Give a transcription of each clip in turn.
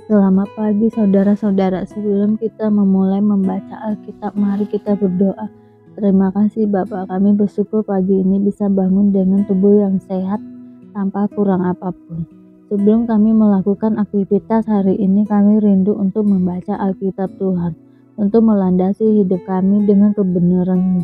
Selamat pagi saudara-saudara, sebelum kita memulai membaca Alkitab, mari kita berdoa. Terima kasih Bapa, kami bersyukur pagi ini bisa bangun dengan tubuh yang sehat tanpa kurang apapun. Sebelum kami melakukan aktivitas hari ini, kami rindu untuk membaca Alkitab Tuhan, untuk melandasi hidup kami dengan kebenaran-Mu.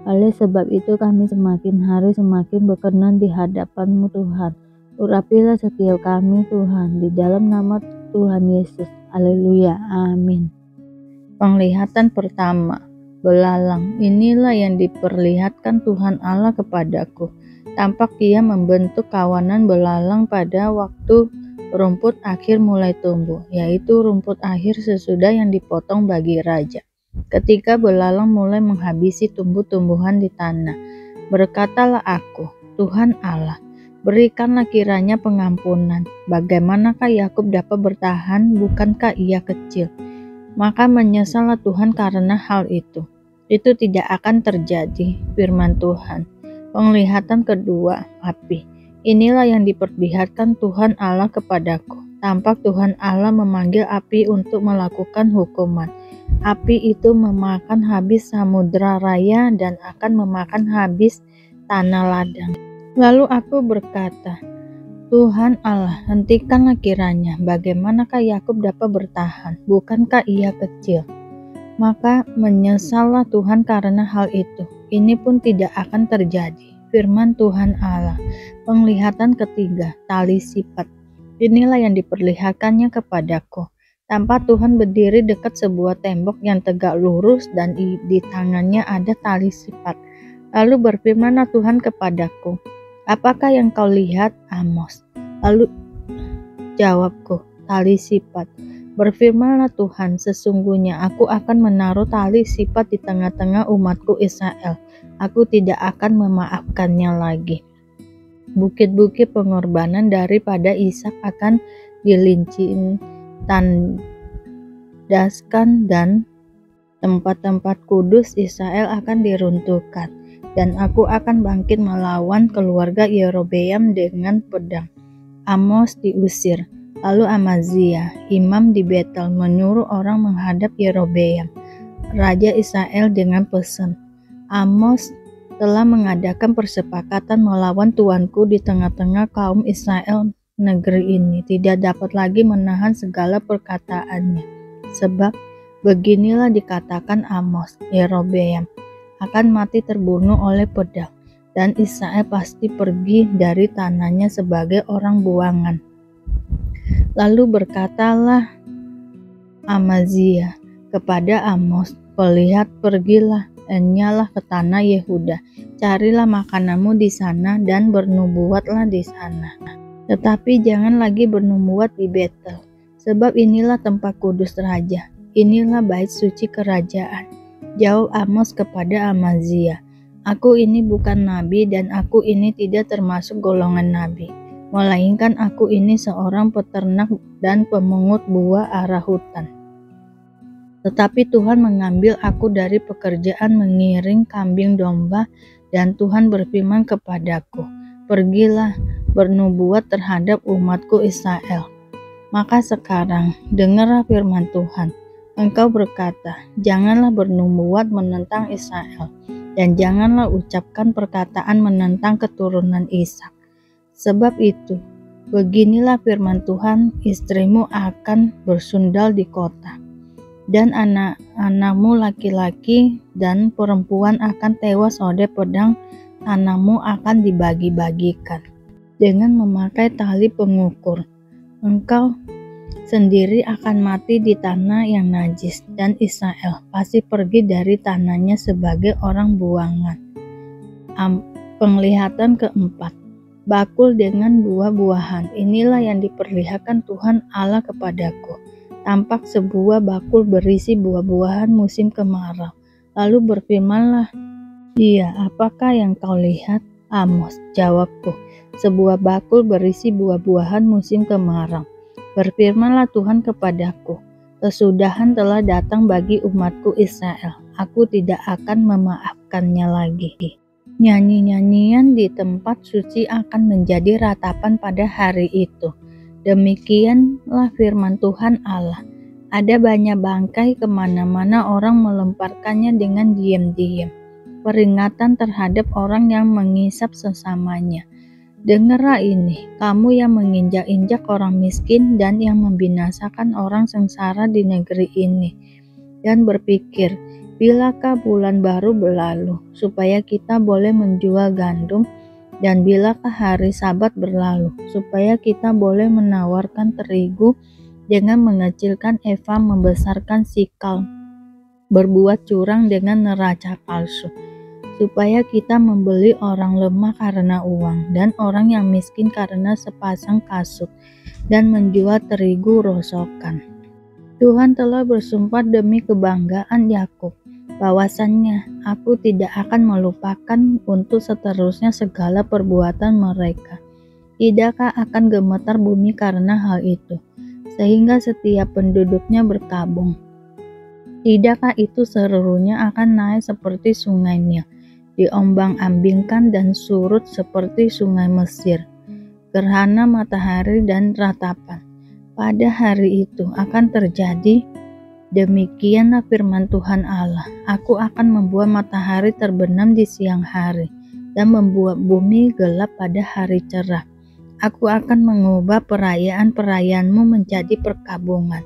Oleh sebab itu kami semakin hari semakin berkenan di hadapan-Mu Tuhan. Urapilah setiap kami Tuhan, di dalam nama Tuhan Yesus. Haleluya. Amin. Penglihatan pertama, belalang. Inilah yang diperlihatkan Tuhan Allah kepadaku. Tampak Ia membentuk kawanan belalang pada waktu rumput akhir mulai tumbuh, yaitu rumput akhir sesudah yang dipotong bagi raja. Ketika belalang mulai menghabisi tumbuh-tumbuhan di tanah, berkatalah aku, Tuhan Allah, berikanlah kiranya pengampunan. Bagaimanakah Yakub dapat bertahan? Bukankah ia kecil? Maka menyesallah Tuhan karena hal itu. Itu tidak akan terjadi, firman Tuhan. Penglihatan kedua, api. Inilah yang diperlihatkan Tuhan Allah kepadaku. Tampak Tuhan Allah memanggil api untuk melakukan hukuman. Api itu memakan habis samudera raya dan akan memakan habis tanah ladang. Lalu aku berkata, Tuhan Allah, hentikanlah kiranya. Bagaimanakah Yakub dapat bertahan? Bukankah ia kecil? Maka menyesallah Tuhan karena hal itu. Ini pun tidak akan terjadi, firman Tuhan Allah. Penglihatan ketiga, tali sifat. Inilah yang diperlihatkannya kepadaku. Tampak Tuhan berdiri dekat sebuah tembok yang tegak lurus dan di tangannya ada tali sifat. Lalu berfirmanlah Tuhan kepadaku, apakah yang kau lihat, Amos? Lalu jawabku, tali sifat. Berfirmanlah Tuhan, sesungguhnya aku akan menaruh tali sifat di tengah-tengah umatku Israel. Aku tidak akan memaafkannya lagi. Bukit-bukit pengorbanan daripada Ishak akan dilincin, tandaskan, dan tempat-tempat kudus Israel akan diruntuhkan. Dan aku akan bangkit melawan keluarga Yerobeam dengan pedang. Amos diusir. Lalu Amazia, imam di Betel, menyuruh orang menghadap Yerobeam, raja Israel dengan pesan, Amos telah mengadakan persepakatan melawan tuanku di tengah-tengah kaum Israel. Negeri ini tidak dapat lagi menahan segala perkataannya. Sebab beginilah dikatakan Amos, Yerobeam akan mati terbunuh oleh pedang, dan Israel pasti pergi dari tanahnya sebagai orang buangan. Lalu berkatalah Amazia kepada Amos, lihat, pergilah, enyalah ke tanah Yehuda, carilah makananmu di sana dan bernubuatlah di sana. Tetapi jangan lagi bernubuat di Betel, sebab inilah tempat kudus raja, inilah bait suci kerajaan. Jawab Amos kepada Amazia, aku ini bukan nabi dan aku ini tidak termasuk golongan nabi, melainkan aku ini seorang peternak dan pemungut buah arah hutan. Tetapi Tuhan mengambil aku dari pekerjaan mengiring kambing domba, dan Tuhan berfirman kepadaku, pergilah, bernubuat terhadap umatku Israel. Maka sekarang dengarlah firman Tuhan. Engkau berkata, janganlah bernubuat menentang Israel, dan janganlah ucapkan perkataan menentang keturunan Ishak. Sebab itu, beginilah firman Tuhan, istrimu akan bersundal di kota, dan anak-anakmu laki-laki dan perempuan akan tewas oleh pedang, tanahmu akan dibagi-bagikan dengan memakai tali pengukur. Engkau sendiri akan mati di tanah yang najis, dan Israel pasti pergi dari tanahnya sebagai orang buangan. Penglihatan keempat, bakul dengan buah-buahan. Inilah yang diperlihatkan Tuhan Allah kepadaku. Tampak sebuah bakul berisi buah-buahan musim kemarau. Lalu berfirmanlah dia, apakah yang kau lihat, Amos? Jawabku, sebuah bakul berisi buah-buahan musim kemarau. Berfirmanlah Tuhan kepadaku, kesudahan telah datang bagi umatku Israel. Aku tidak akan memaafkannya lagi. Nyanyi-nyanyian di tempat suci akan menjadi ratapan pada hari itu. Demikianlah firman Tuhan Allah. Ada banyak bangkai kemana-mana orang melemparkannya dengan diam-diam. Peringatan terhadap orang yang mengisap sesamanya. Dengarlah ini, kamu yang menginjak-injak orang miskin dan yang membinasakan orang sengsara di negeri ini. Dan berpikir, bilakah bulan baru berlalu, supaya kita boleh menjual gandum, dan bilakah hari Sabat berlalu, supaya kita boleh menawarkan terigu dengan mengecilkan eva, membesarkan sikal, berbuat curang dengan neraca palsu, supaya kita membeli orang lemah karena uang, dan orang yang miskin karena sepasang kasut, dan menjual terigu rosokan. Tuhan telah bersumpah demi kebanggaan Yakub, bahwasannya aku tidak akan melupakan untuk seterusnya segala perbuatan mereka. Tidakkah akan gemetar bumi karena hal itu, sehingga setiap penduduknya berkabung? Tidakkah itu seluruhnya akan naik seperti sungai Nil, diombang-ambingkan dan surut seperti sungai Mesir, gerhana matahari dan ratapan. Pada hari itu akan terjadi, demikianlah firman Tuhan Allah, aku akan membuat matahari terbenam di siang hari, dan membuat bumi gelap pada hari cerah. Aku akan mengubah perayaan-perayaanmu menjadi perkabungan,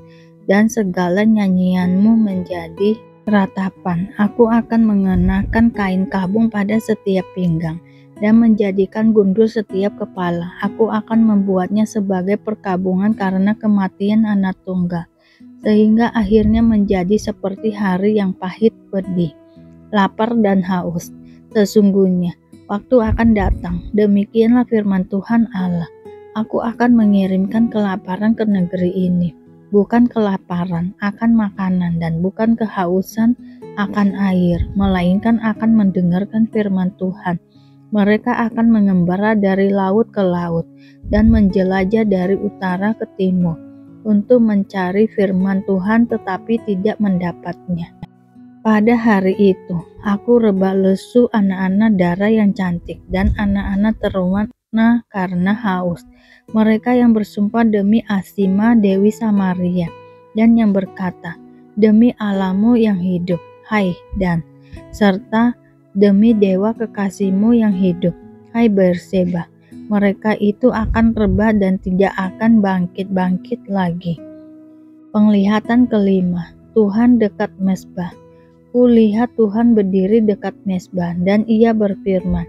dan segala nyanyianmu menjadi ratapan. Aku akan mengenakan kain kabung pada setiap pinggang, dan menjadikan gundul setiap kepala. Aku akan membuatnya sebagai perkabungan karena kematian anak tunggal, sehingga akhirnya menjadi seperti hari yang pahit pedih, lapar dan haus. Sesungguhnya waktu akan datang, demikianlah firman Tuhan Allah, aku akan mengirimkan kelaparan ke negeri ini, bukan kelaparan akan makanan dan bukan kehausan akan air, melainkan akan mendengarkan firman Tuhan. Mereka akan mengembara dari laut ke laut dan menjelajah dari utara ke timur untuk mencari firman Tuhan tetapi tidak mendapatnya. Pada hari itu, aku rebah lesu anak-anak darah yang cantik dan anak-anak terwana karena haus. Mereka yang bersumpah demi Asima Dewi Samaria, dan yang berkata, demi Allahmu yang hidup, hai Dan, serta demi dewa kekasihmu yang hidup, hai Berseba. Mereka itu akan rebah dan tidak akan bangkit-bangkit lagi. Penglihatan kelima, Tuhan dekat mezbah. Kulihat Tuhan berdiri dekat mezbah, dan ia berfirman,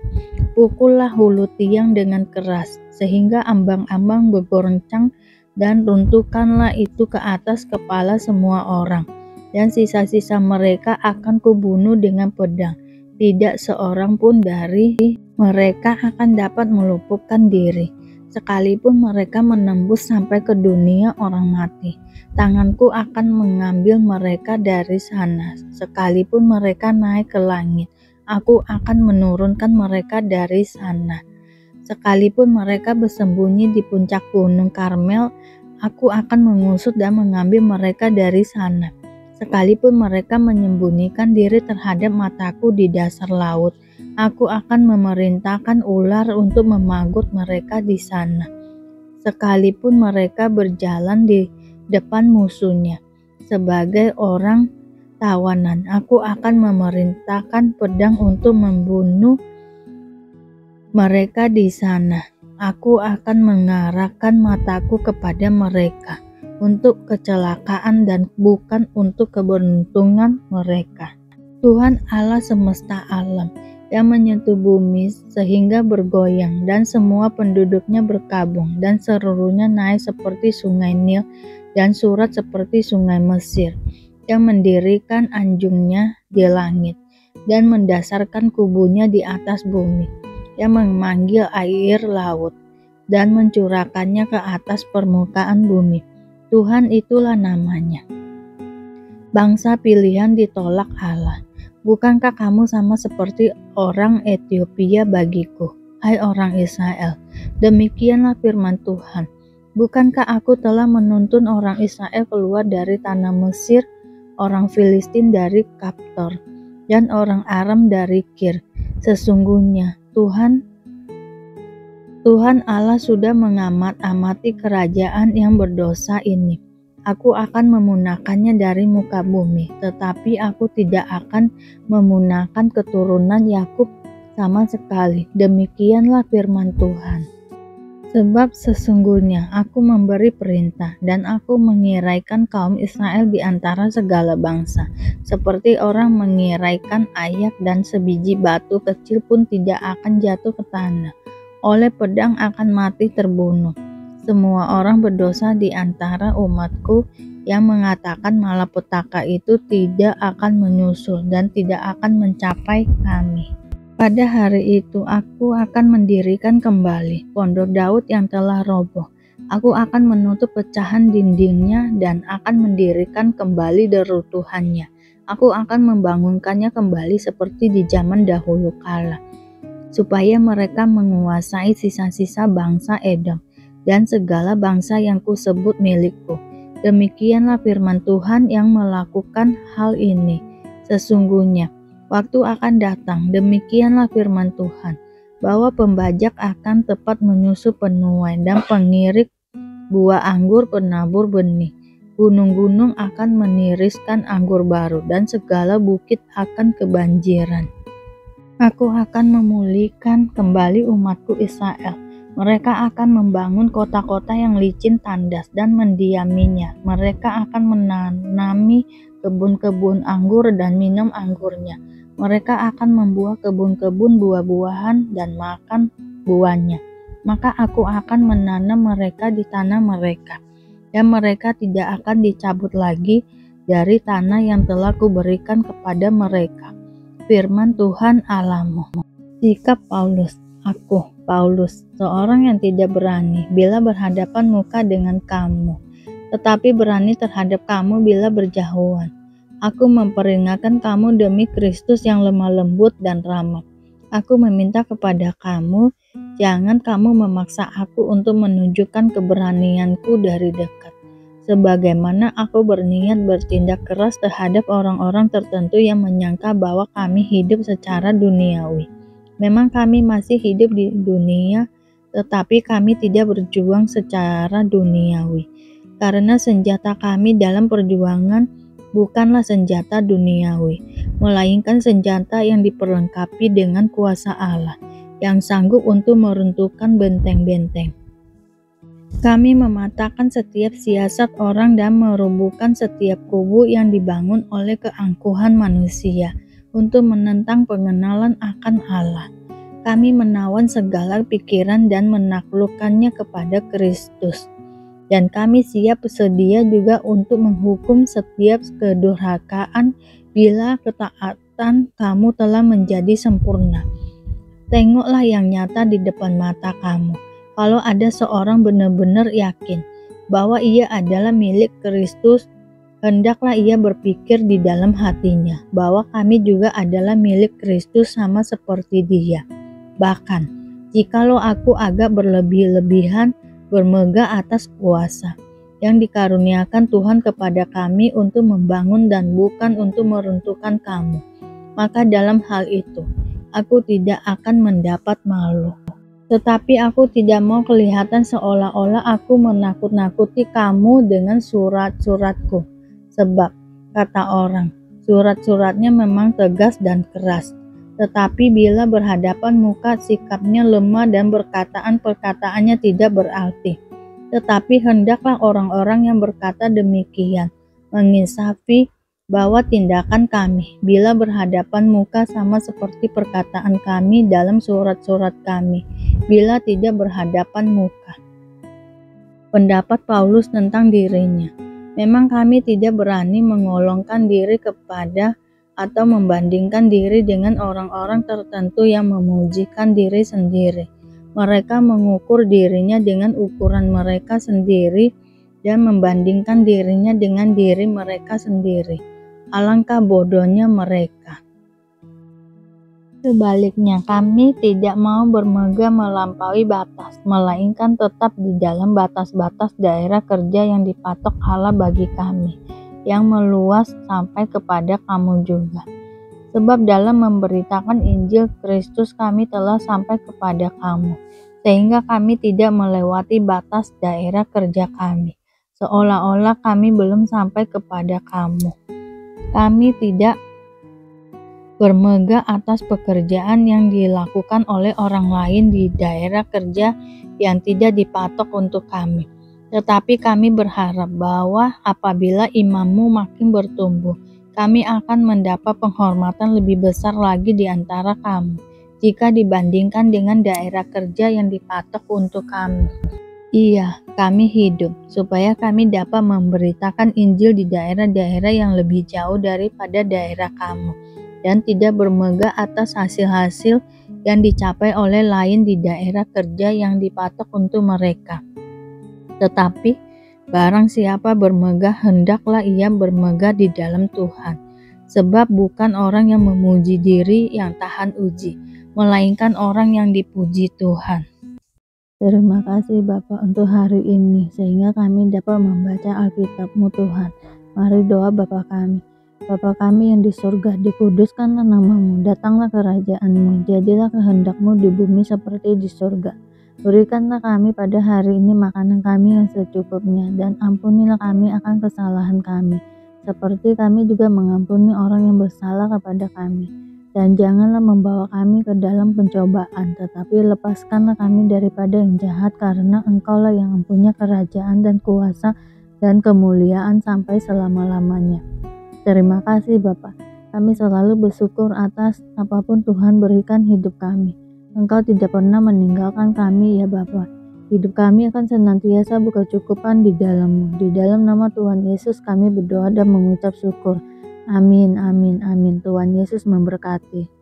pukullah hulu tiang dengan keras, sehingga ambang-ambang bergoncang, dan runtuhkanlah itu ke atas kepala semua orang, dan sisa-sisa mereka akan kubunuh dengan pedang. Tidak seorang pun dari mereka akan dapat meluputkan diri, sekalipun mereka menembus sampai ke dunia orang mati. Tanganku akan mengambil mereka dari sana, sekalipun mereka naik ke langit, aku akan menurunkan mereka dari sana. Sekalipun mereka bersembunyi di puncak gunung Karmel, aku akan mengusut dan mengambil mereka dari sana. Sekalipun mereka menyembunyikan diri terhadap mataku di dasar laut, aku akan memerintahkan ular untuk memanggut mereka di sana. Sekalipun mereka berjalan di depan musuhnya sebagai orang tawanan, aku akan memerintahkan pedang untuk membunuh mereka di sana. Aku akan mengarahkan mataku kepada mereka untuk kecelakaan dan bukan untuk keberuntungan mereka. Tuhan Allah semesta alam yang menyentuh bumi sehingga bergoyang dan semua penduduknya berkabung dan seluruhnya naik seperti sungai Nil dan surat seperti sungai Mesir, yang mendirikan anjungnya di langit dan mendasarkan kubunya di atas bumi, yang memanggil air laut dan mencurahkannya ke atas permukaan bumi. Tuhan itulah namanya. Bangsa pilihan ditolak Allah. Bukankah kamu sama seperti orang Ethiopia bagiku, hai orang Israel? Demikianlah firman Tuhan. Bukankah aku telah menuntun orang Israel keluar dari tanah Mesir, orang Filistin dari Kaptor, dan orang Aram dari Kir? Sesungguhnya Tuhan Tuhan Allah sudah mengamat-amati kerajaan yang berdosa ini. Aku akan memunahkannya dari muka bumi, tetapi aku tidak akan memunahkan keturunan Yakub sama sekali. Demikianlah firman Tuhan. Sebab sesungguhnya aku memberi perintah dan aku mengiraikan kaum Israel di antara segala bangsa, seperti orang mengiraikan ayak, dan sebiji batu kecil pun tidak akan jatuh ke tanah. Oleh pedang akan mati terbunuh semua orang berdosa di antara umatku yang mengatakan malapetaka itu tidak akan menyusul dan tidak akan mencapai kami. Pada hari itu aku akan mendirikan kembali pondok Daud yang telah roboh. Aku akan menutup pecahan dindingnya dan akan mendirikan kembali reruntuhannya. Aku akan membangunkannya kembali seperti di zaman dahulu kala, supaya mereka menguasai sisa-sisa bangsa Edom dan segala bangsa yang kusebut milikku. Demikianlah firman Tuhan yang melakukan hal ini. Sesungguhnya waktu akan datang, demikianlah firman Tuhan, bahwa pembajak akan tepat menyusup penuai dan pengirik buah anggur penabur benih. Gunung-gunung akan meniriskan anggur baru dan segala bukit akan kebanjiran. Aku akan memulihkan kembali umatku Israel. Mereka akan membangun kota-kota yang licin tandas dan mendiaminya. Mereka akan menanami kebun-kebun anggur dan minum anggurnya. Mereka akan membuat kebun-kebun buah-buahan dan makan buahnya. Maka aku akan menanam mereka di tanah mereka, dan mereka tidak akan dicabut lagi dari tanah yang telah kuberikan kepada mereka. Firman Tuhan Allahmu. Sikap Paulus. Aku, Paulus, seorang yang tidak berani bila berhadapan muka dengan kamu, tetapi berani terhadap kamu bila berjauhan. Aku memperingatkan kamu demi Kristus yang lemah lembut dan ramah. Aku meminta kepada kamu, jangan kamu memaksa aku untuk menunjukkan keberanianku dari dekat. Sebagaimana aku berniat bertindak keras terhadap orang-orang tertentu yang menyangka bahwa kami hidup secara duniawi. Memang kami masih hidup di dunia, tetapi kami tidak berjuang secara duniawi. Karena senjata kami dalam perjuangan bukanlah senjata duniawi, melainkan senjata yang diperlengkapi dengan kuasa Allah, yang sanggup untuk meruntuhkan benteng-benteng. Kami mematahkan setiap siasat orang dan merobohkan setiap kubu yang dibangun oleh keangkuhan manusia untuk menentang pengenalan akan Allah. Kami menawan segala pikiran dan menaklukkannya kepada Kristus. Dan kami siap sedia juga untuk menghukum setiap kedurhakaan bila ketaatan kamu telah menjadi sempurna. Tengoklah yang nyata di depan mata kamu. Kalau ada seorang benar-benar yakin bahwa ia adalah milik Kristus, hendaklah ia berpikir di dalam hatinya bahwa kami juga adalah milik Kristus sama seperti dia. Bahkan, jikalau aku agak berlebih-lebihan bermegah atas kuasa yang dikaruniakan Tuhan kepada kami untuk membangun dan bukan untuk meruntuhkan kamu, maka dalam hal itu aku tidak akan mendapat malu. Tetapi aku tidak mau kelihatan seolah-olah aku menakut-nakuti kamu dengan surat-suratku. Sebab, kata orang, surat-suratnya memang tegas dan keras, tetapi bila berhadapan muka sikapnya lemah dan perkataan-perkataannya tidak berarti. Tetapi hendaklah orang-orang yang berkata demikian menginsafi bahwa tindakan kami bila berhadapan muka sama seperti perkataan kami dalam surat-surat kami bila tidak berhadapan muka. Pendapat Paulus tentang dirinya. Memang kami tidak berani mengolongkan diri kepada atau membandingkan diri dengan orang-orang tertentu yang memujikan diri sendiri. Mereka mengukur dirinya dengan ukuran mereka sendiri dan membandingkan dirinya dengan diri mereka sendiri. Alangkah bodohnya mereka. Sebaliknya, kami tidak mau bermegah melampaui batas, melainkan tetap di dalam batas-batas daerah kerja yang dipatok Allah bagi kami, yang meluas sampai kepada kamu juga. Sebab dalam memberitakan Injil Kristus kami telah sampai kepada kamu, sehingga kami tidak melewati batas daerah kerja kami, seolah-olah kami belum sampai kepada kamu. Kami tidak bermegah atas pekerjaan yang dilakukan oleh orang lain di daerah kerja yang tidak dipatok untuk kami. Tetapi kami berharap bahwa apabila imammu makin bertumbuh, kami akan mendapat penghormatan lebih besar lagi di antara kamu, jika dibandingkan dengan daerah kerja yang dipatok untuk kami. Iya, kami hidup, supaya kami dapat memberitakan Injil di daerah-daerah yang lebih jauh daripada daerah kamu, dan tidak bermegah atas hasil-hasil yang dicapai oleh lain di daerah kerja yang dipatok untuk mereka. Tetapi, barang siapa bermegah, hendaklah ia bermegah di dalam Tuhan. Sebab bukan orang yang memuji diri yang tahan uji, melainkan orang yang dipuji Tuhan. Terima kasih Bapak untuk hari ini, sehingga kami dapat membaca Alkitab-Mu Tuhan. Mari doa Bapa kami. Bapa kami yang di surga, dikuduskanlah nama-Mu, datanglah kerajaan-Mu, jadilah kehendak-Mu di bumi seperti di surga. Berikanlah kami pada hari ini makanan kami yang secukupnya, dan ampunilah kami akan kesalahan kami, seperti kami juga mengampuni orang yang bersalah kepada kami. Dan janganlah membawa kami ke dalam pencobaan, tetapi lepaskanlah kami daripada yang jahat, karena Engkaulah yang mempunyai kerajaan dan kuasa dan kemuliaan sampai selama-lamanya. Terima kasih Bapa. Kami selalu bersyukur atas apapun Tuhan berikan hidup kami. Engkau tidak pernah meninggalkan kami ya Bapa. Hidup kami akan senantiasa berkecukupan di dalam-Mu. Di dalam nama Tuhan Yesus kami berdoa dan mengucap syukur. Amin, amin, amin. Tuhan Yesus memberkati.